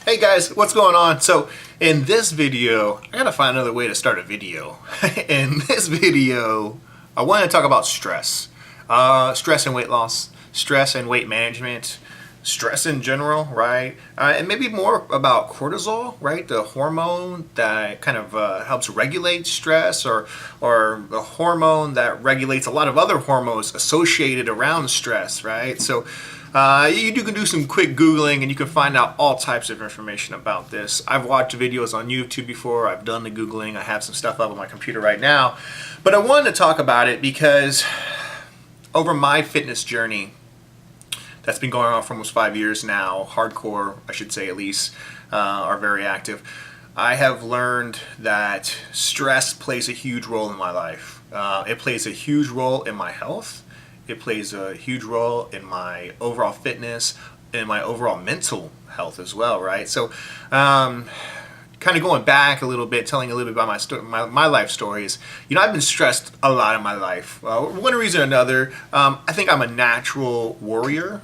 Hey guys, what's going on? So in this video, I gotta find another way to start a video. In this video, I want to talk about stress. Stress and weight loss, stress and weight management, stress in general, right? And maybe more about cortisol, right? The hormone that kind of helps regulate stress, or the hormone that regulates a lot of other hormones associated around stress, right? So you can do some quick Googling and you can find out all types of information about this. I've watched videos on YouTube before, I've done the Googling, I have some stuff up on my computer right now. But I wanted to talk about it because over my fitness journey, that's been going on for almost 5 years now, hardcore, I should say at least, are very active. I have learned that stress plays a huge role in my life. It plays a huge role in my health. It plays a huge role in my overall fitness and my overall mental health as well, right? So, kind of going back a little bit, telling a little bit about my life stories. You know, I've been stressed a lot in my life. One reason or another, I think I'm a natural worrier.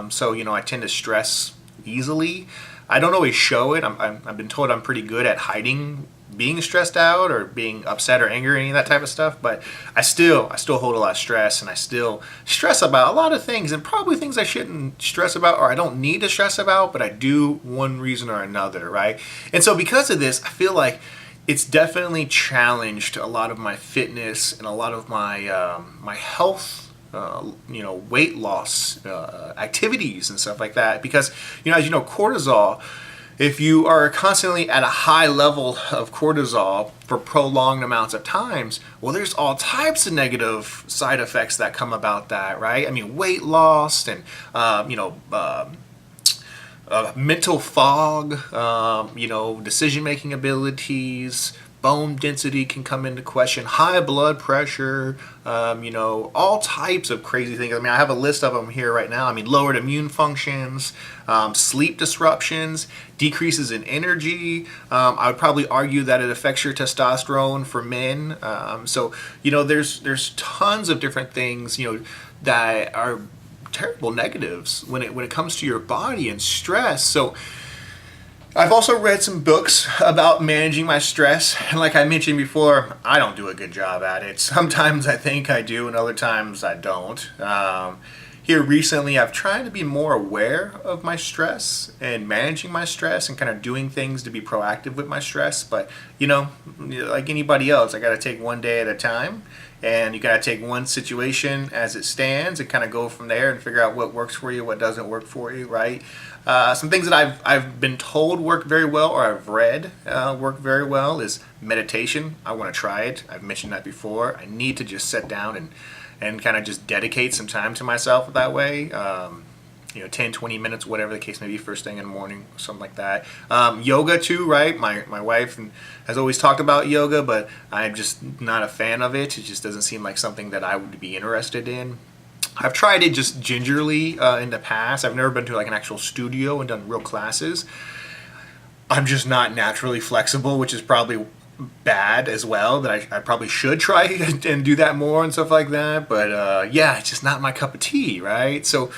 So, you know, I tend to stress easily. I don't always show it. I've been told I'm pretty good at hiding being stressed out or being upset or angry or any of that type of stuff, but I still hold a lot of stress, and I still stress about a lot of things, and probably things I shouldn't stress about or I don't need to stress about, but I do one reason or another, right? And so because of this, I feel like it's definitely challenged a lot of my fitness and a lot of my my health, you know, weight loss activities and stuff like that, because, you know, as you know, cortisol, if you are constantly at a high level of cortisol for prolonged amounts of times, well, there's all types of negative side effects that come about that, right? I mean, weight loss and, you know, mental fog, you know, decision-making abilities, bone density can come into question, high blood pressure, you know, all types of crazy things. I mean, I have a list of them here right now. I mean, lowered immune functions, sleep disruptions, decreases in energy. I would probably argue that it affects your testosterone for men. So, you know, there's tons of different things, you know, that are terrible negatives when it comes to your body and stress. So I've also read some books about managing my stress, and like I mentioned before, I don't do a good job at it. Sometimes I think I do, and other times I don't. Here recently, I've tried to be more aware of my stress and managing my stress and kind of doing things to be proactive with my stress. But, you know, like anybody else, I got to take one day at a time, and you got to take one situation as it stands and kind of go from there and figure out what works for you, what doesn't work for you, right? Some things that I've been told work very well, or I've read work very well, is meditation. I want to try it. I've mentioned that before. I need to just sit down and kind of just dedicate some time to myself that way. You know, 10, 20 minutes, whatever the case may be, first thing in the morning, something like that. Yoga too, right? My wife has always talked about yoga, but I'm just not a fan of it. It just doesn't seem like something that I would be interested in. I've tried it just gingerly in the past. I've never been to like an actual studio and done real classes. I'm just not naturally flexible, which is probably bad as well, that I probably should try and do that more and stuff like that. But yeah, it's just not my cup of tea, right? So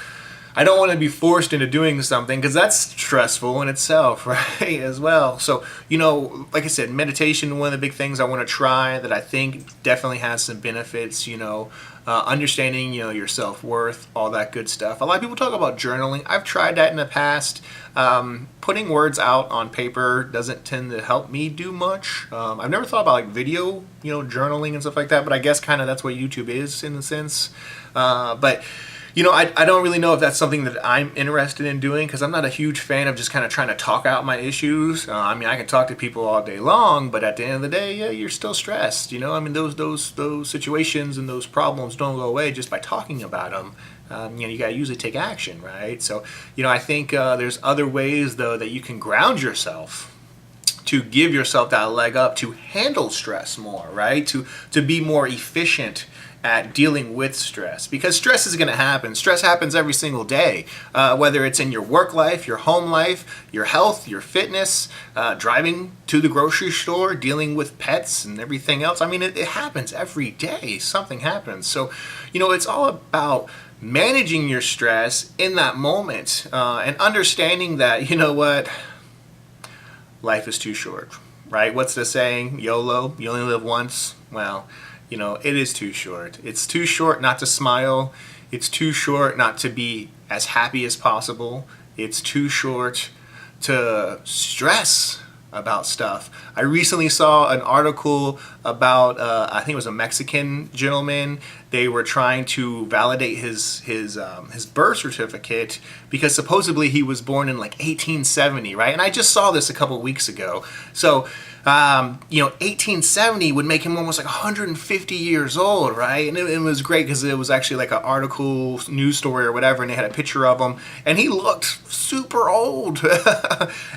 I don't want to be forced into doing something, because that's stressful in itself, right, as well. So, you know, like I said, meditation, one of the big things I want to try that I think definitely has some benefits, you know, understanding, you know, your self-worth, all that good stuff. A lot of people talk about journaling. I've tried that in the past. Putting words out on paper doesn't tend to help me do much. I've never thought about like video, you know, journaling and stuff like that, but I guess kind of that's what YouTube is in a sense. But you know, I don't really know if that's something that I'm interested in doing, because I'm not a huge fan of just kind of trying to talk out my issues. I mean, I can talk to people all day long, but at the end of the day, yeah, you're still stressed. You know, I mean, those situations and those problems don't go away just by talking about them. You know, you got to usually take action, right? So, you know, I think there's other ways, though, that you can ground yourself to give yourself that leg up to handle stress more, right? To be more efficient at dealing with stress, because stress is going to happen. Stress happens every single day, whether it's in your work life, your home life, your health, your fitness, driving to the grocery store, dealing with pets and everything else. I mean, it happens every day. Something happens. So, you know, it's all about managing your stress in that moment, and understanding that, you know what, life is too short, right? What's the saying? YOLO, you only live once. Well, you know, it is too short. It's too short not to smile. It's too short not to be as happy as possible. It's too short to stress about stuff. I recently saw an article about, I think it was a Mexican gentleman. They were trying to validate his birth certificate because supposedly he was born in like 1870, right? And I just saw this a couple weeks ago. So, you know, 1870 would make him almost like 150 years old, right? And it was great because it was actually like an article, news story or whatever, and they had a picture of him, and he looked super old.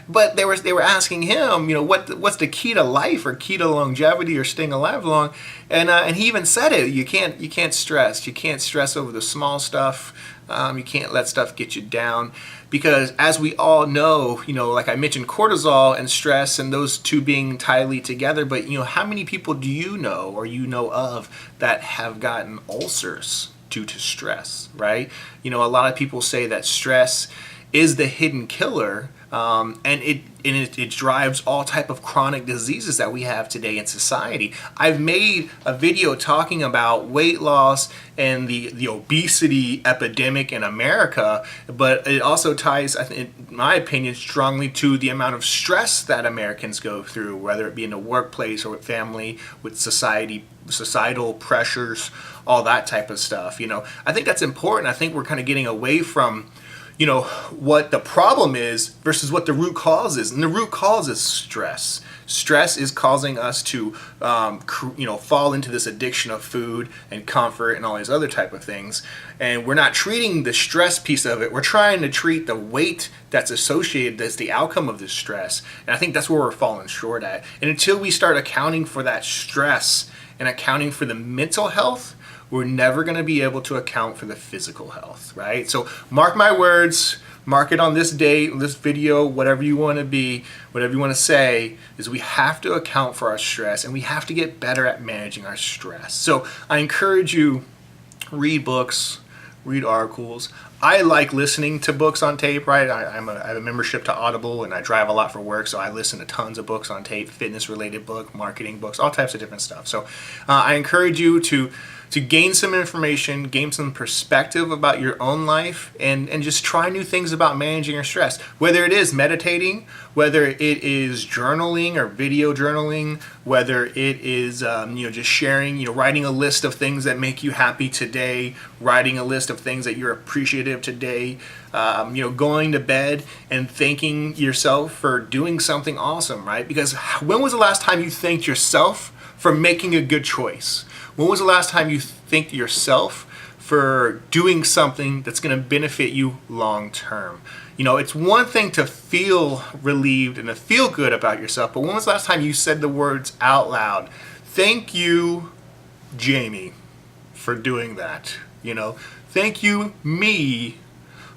But they were asking him, you know, what's the key to life or key to longevity or staying alive long? And he even said it. You can't stress. You can't stress over the small stuff. You can't let stuff get you down, because as we all know, you know, like I mentioned, cortisol and stress and those two being tightly together. But you know, how many people do you know or you know of that have gotten ulcers due to stress, right? You know, a lot of people say that stress is the hidden killer, and it drives all type of chronic diseases that we have today in society. I've made a video talking about weight loss and the obesity epidemic in America, but it also ties, I think, in my opinion, strongly to the amount of stress that Americans go through, whether it be in the workplace or with family, with societal pressures, all that type of stuff. You know, I think that's important. I think we're kind of getting away from, you know, what the problem is versus what the root cause is. And the root cause is stress. Stress is causing us to, you know, fall into this addiction of food and comfort and all these other type of things. And we're not treating the stress piece of it. We're trying to treat the weight that's associated, that's the outcome of this stress. And I think that's where we're falling short at. And until we start accounting for that stress and accounting for the mental health, we're never going to be able to account for the physical health, right? So mark my words, mark it on this date, this video, whatever you want to be, whatever you want to say, is we have to account for our stress, and we have to get better at managing our stress. So I encourage you, read books, read articles. I like listening to books on tape, right? I have a membership to Audible, and I drive a lot for work, so I listen to tons of books on tape, fitness-related book, marketing books, all types of different stuff. So I encourage you to gain some information, gain some perspective about your own life, and just try new things about managing your stress. Whether it is meditating, whether it is journaling or video journaling, whether it is just sharing, writing a list of things that make you happy today, writing a list of things that you're appreciative today, going to bed and thanking yourself for doing something awesome, right? Because when was the last time you thanked yourself for making a good choice? When was the last time you thanked yourself for doing something that's going to benefit you long term? It's one thing to feel relieved and to feel good about yourself, but when was the last time you said the words out loud? Thank you, Jamie, for doing that. Thank you, me,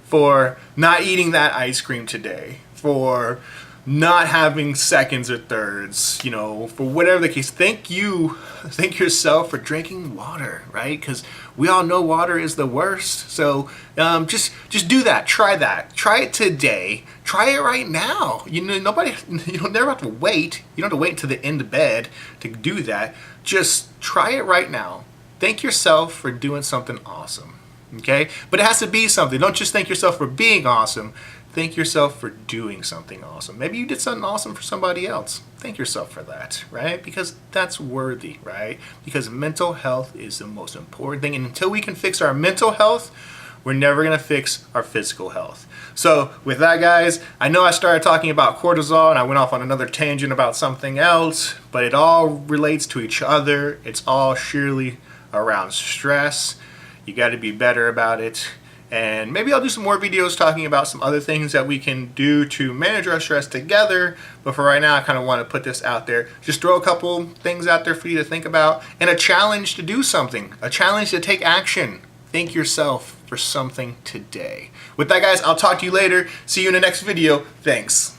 for not eating that ice cream today, for not having seconds or thirds, for whatever the case. Thank yourself for drinking water, right? Because we all know water is the worst. So just do that. Try it today. Try it right now. You don't never have to wait. You don't have to wait until the end of bed to do that. Just try it right now. Thank yourself for doing something awesome. Okay? But it has to be something. Don't just thank yourself for being awesome. Thank yourself for doing something awesome. Maybe you did something awesome for somebody else. Thank yourself for that, right? Because that's worthy, right? Because mental health is the most important thing. And until we can fix our mental health, we're never going to fix our physical health. So with that, guys, I know I started talking about cortisol and I went off on another tangent about something else, but it all relates to each other. It's all surely around stress. You got to be better about it. And maybe I'll do some more videos talking about some other things that we can do to manage our stress together. But for right now, I kind of want to put this out there. Just throw a couple things out there for you to think about. And a challenge to do something. A challenge to take action. Thank yourself for something today. With that, guys, I'll talk to you later. See you in the next video. Thanks.